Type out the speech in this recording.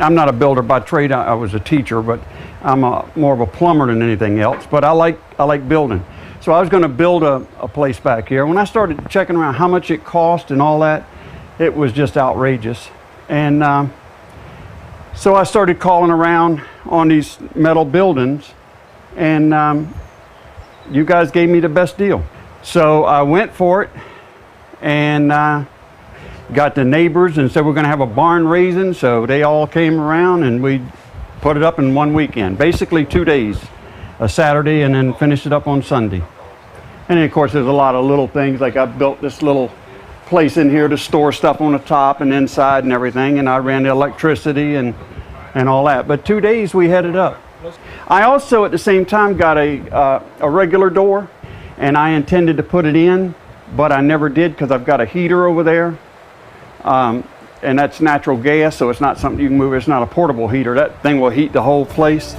I'm not a builder by trade. I was a teacher, but I'm more of a plumber than anything else. But I like building. So I was going to build a place back here. When I started checking around how much it cost and all that, it was just outrageous. And so I started calling around on these metal buildings, and you guys gave me the best deal. So I went for it, and got the neighbors and said we're going to have a barn raising, so they all came around and we put it up in one weekend, basically 2 days, a Saturday and then finished it up on Sunday. And then of course there's a lot of little things, like I built this little place in here to store stuff on the top and inside and everything, and I ran the electricity and all that. But 2 days we had it up. I also at the same time got a regular door, and I intended to put it in, but I never did because I've got a heater over there. And that's natural gas, so it's not something you can move. It's not a portable heater. That thing will heat the whole place.